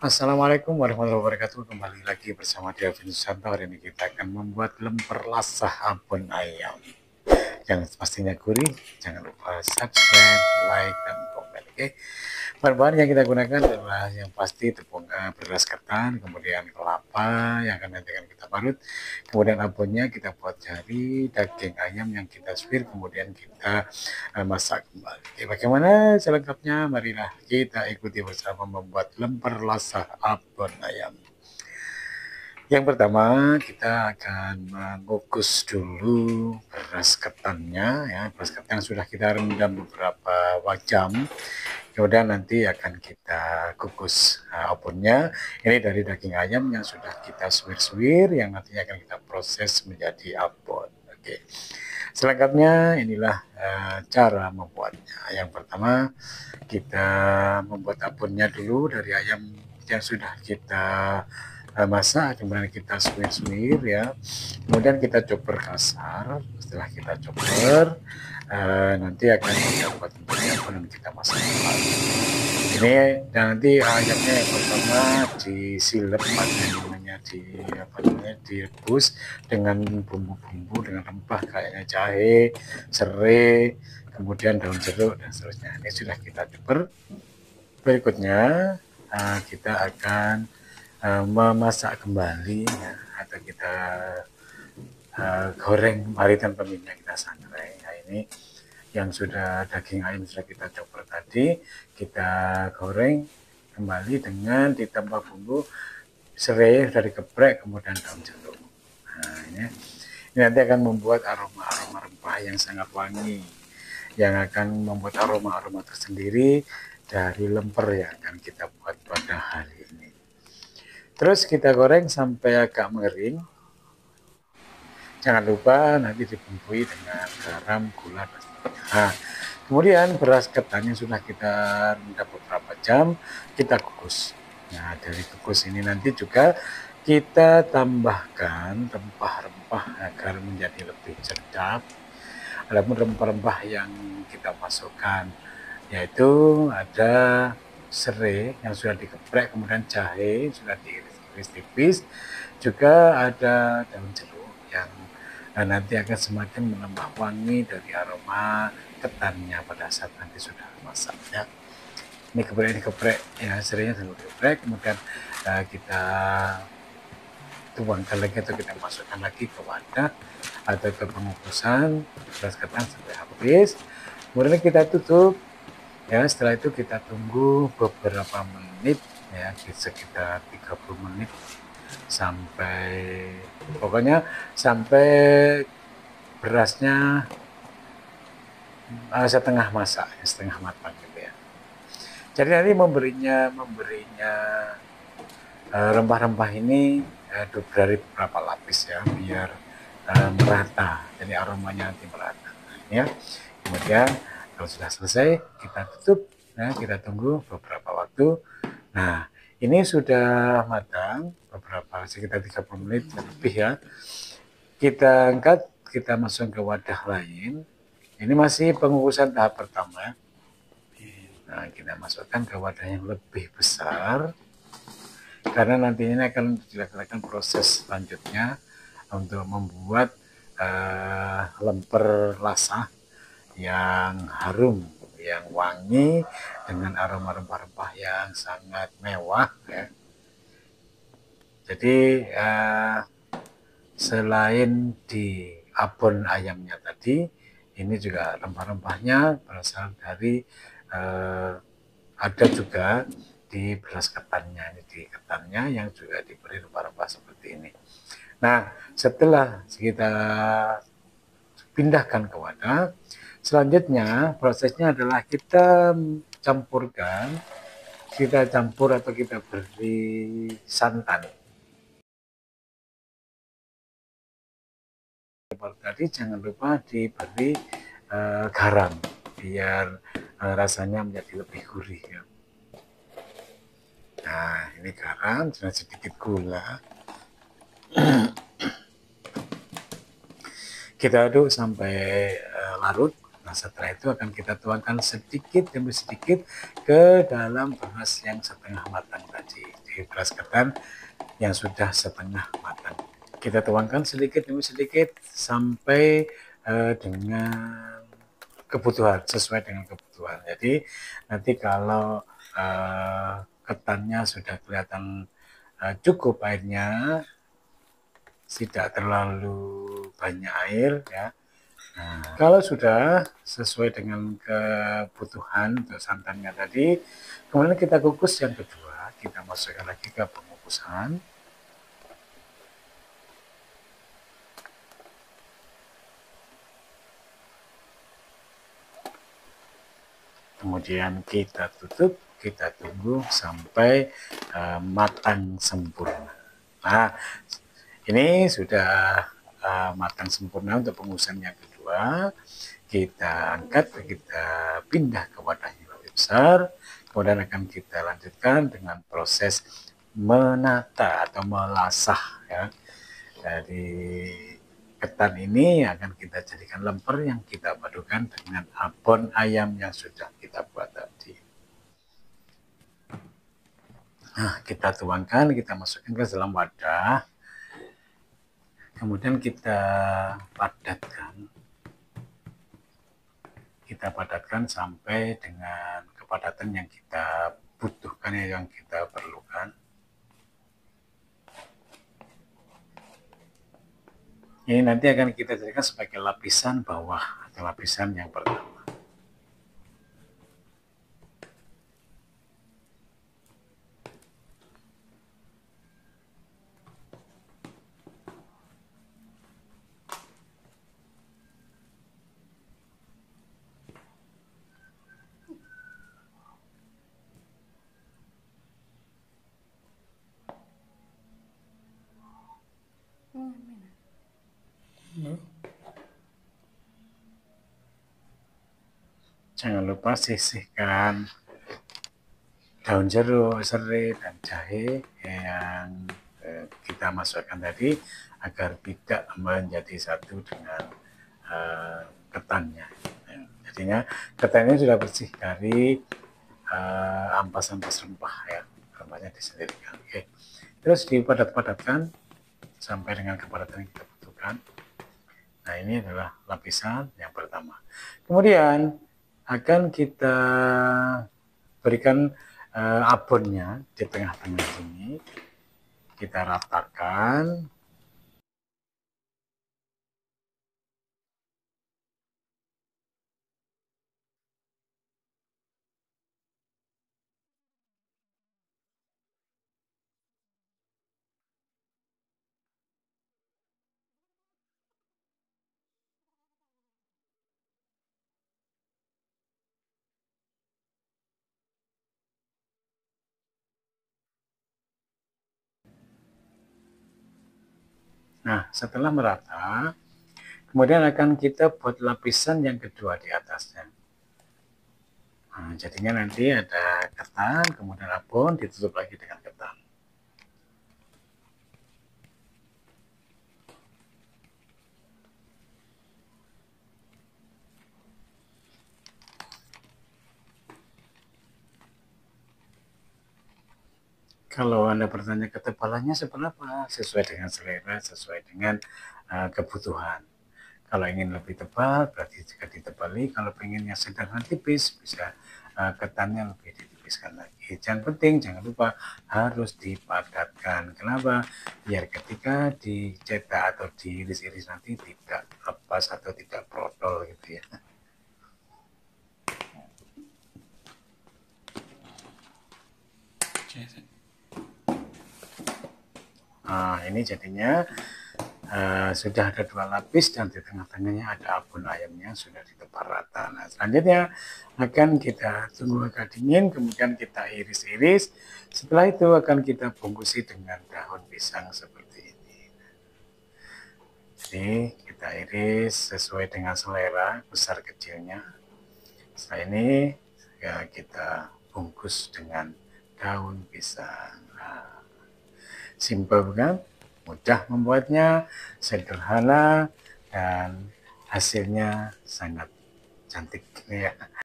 Assalamualaikum warahmatullahi wabarakatuh. Kembali lagi bersama Devin Susanto. Hari ini kita akan membuat lemper lasah abon ayam yang pastinya gurih. Jangan lupa subscribe, like, dan komen. Oke. Bahan-bahan yang kita gunakan adalah yang pasti tepung beras ketan, kemudian kelapa yang akan nanti akan kita parut, kemudian abonnya kita buat dari daging ayam yang kita suwir, kemudian kita masak kembali. Oke, bagaimana selengkapnya? Marilah kita ikuti bersama membuat lemper lasah abon ayam. Yang pertama kita akan mengukus dulu beras ketannya, ya beras ketan sudah kita rendam beberapa jam. Kemudian nanti akan kita kukus abonnya. Ini dari daging ayam yang sudah kita suwir-suwir, yang nantinya akan kita proses menjadi abon. Oke. Selengkapnya inilah cara membuatnya. Yang pertama kita membuat abonnya dulu dari ayam yang sudah kita masak, kemudian kita suwir-suwir ya. Kemudian kita chopper kasar. Setelah kita chopper, nanti akan kita buat dan kita masak ini, dan nanti ayamnya yang pertama disilep direbus dengan bumbu-bumbu, dengan rempah kayaknya jahe, serai, kemudian daun jeruk dan seterusnya. Ini sudah kita chopper. Berikutnya kita akan memasak kembali ya, atau kita goreng kembali tanpa minyak, kita sangrai. Nah, ini yang sudah daging ayam sudah kita chopper tadi, kita goreng kembali dengan ditambah bumbu serai dari geprek, kemudian daun jeruk. Nah, ini nanti akan membuat aroma-aroma rempah yang sangat wangi, yang akan membuat aroma-aroma tersendiri dari lemper yang akan kita buat pada hari ini. Terus kita goreng sampai agak mengering. Jangan lupa nanti dibumbui dengan garam, gula, dan nah, kemudian beras ketan yang sudah kita rendam beberapa jam kita kukus. Nah, dari kukus ini nanti juga kita tambahkan rempah-rempah agar menjadi lebih sedap. Adapun rempah-rempah yang kita masukkan yaitu ada serai yang sudah digeprek, kemudian jahe sudah diiris tipis, juga ada daun jeruk yang nanti akan semakin menambah wangi dari aroma ketannya pada saat nanti sudah masak ya. Ini geprek ya, serainya dulu geprek, kemudian kita tuangkan lagi atau kita masukkan lagi ke wadah atau ke pengukusan beras ketan sampai habis. Kemudian kita tutup ya. Setelah itu kita tunggu beberapa menit ya, sekitar 30 menit sampai pokoknya sampai berasnya setengah masak, setengah matang gitu ya. Jadi nanti memberinya rempah-rempah ini dari beberapa lapis ya, biar merata, jadi aromanya nanti merata ya. Kemudian kalau sudah selesai kita tutup ya, kita tunggu beberapa waktu. Nah, ini sudah matang beberapa sekitar 30 menit lebih ya. Kita angkat, kita masuk ke wadah lain. Ini masih pengukusan tahap pertama. Nah, kita masukkan ke wadah yang lebih besar karena nantinya akan dilakukan proses selanjutnya untuk membuat lemper lasah yang harum, yang wangi dengan aroma rempah-rempah yang sangat mewah ya. Jadi selain di abon ayamnya tadi, ini juga rempah-rempahnya berasal dari ada juga di beras ketannya, di ketannya yang juga diberi rempah-rempah seperti ini. Nah, setelah kita pindahkan ke wadah, selanjutnya prosesnya adalah kita campurkan, kita campur atau kita beri santan. Tadi jangan lupa diberi garam biar rasanya menjadi lebih gurih ya. Nah, ini garam dan sedikit gula. Kita aduk sampai larut. Nah, setelah itu akan kita tuangkan sedikit demi sedikit ke dalam beras yang setengah matang tadi. di beras ketan yang sudah setengah matang. Kita tuangkan sedikit demi sedikit sampai dengan kebutuhan, sesuai dengan kebutuhan. Jadi nanti kalau ketannya sudah kelihatan cukup airnya, tidak terlalu banyak air ya. Nah, kalau sudah sesuai dengan kebutuhan untuk santannya tadi, kemudian kita kukus yang kedua, kita masukkan lagi ke pengukusan. Kemudian kita tutup, kita tunggu sampai matang sempurna. Nah, ini sudah matang sempurna untuk pengukusan yang kedua. Kita angkat, kita pindah ke wadah yang lebih besar. Kemudian akan kita lanjutkan dengan proses menata atau melasah ya. Dari ketan ini akan kita jadikan lemper yang kita padukan dengan abon ayam yang sudah kita buat tadi. Nah, kita tuangkan, kita masukkan ke dalam wadah. Kemudian kita padatkan. Kita padatkan sampai dengan kepadatan yang kita butuhkan, yang kita perlukan. Ini nanti akan kita jadikan sebagai lapisan bawah atau lapisan yang pertama. Jangan lupa sisihkan daun jeruk, serai, dan jahe yang kita masukkan tadi agar tidak menjadi satu dengan ketannya. Jadinya ketannya sudah bersih dari ampas-ampas rempah ya, rempahnya disendirikan. Oke. Terus dipadat-padatkan sampai dengan kepadatan yang kita butuhkan. Nah, ini adalah lapisan yang pertama. Kemudian akan kita berikan abonnya di tengah-tengah sini. Kita ratakan. Nah, setelah merata, kemudian akan kita buat lapisan yang kedua di atasnya. Nah, jadinya nanti ada ketan, kemudian abon, ditutup lagi dengan ketan. Kalau Anda bertanya ketebalannya seberapa, sesuai dengan selera, sesuai dengan kebutuhan. Kalau ingin lebih tebal, berarti jika ditebali. Kalau pengennya sedang tipis, bisa ketannya lebih ditipiskan lagi. Yang penting, jangan lupa harus dipadatkan. Kenapa? Biar ketika dicetak atau diiris-iris nanti tidak lepas atau tidak protol gitu ya. Nah, ini jadinya sudah ada dua lapis dan di tengah-tengahnya ada abon ayamnya sudah ditebal rata. Nah, selanjutnya akan kita tunggu agak dingin, kemudian kita iris-iris. Setelah itu akan kita bungkusi dengan daun pisang seperti ini. Jadi kita iris sesuai dengan selera besar kecilnya. Setelah ini ya, kita bungkus dengan daun pisang. Nah, simpel bukan? Mudah membuatnya, sederhana, dan hasilnya sangat cantik ya.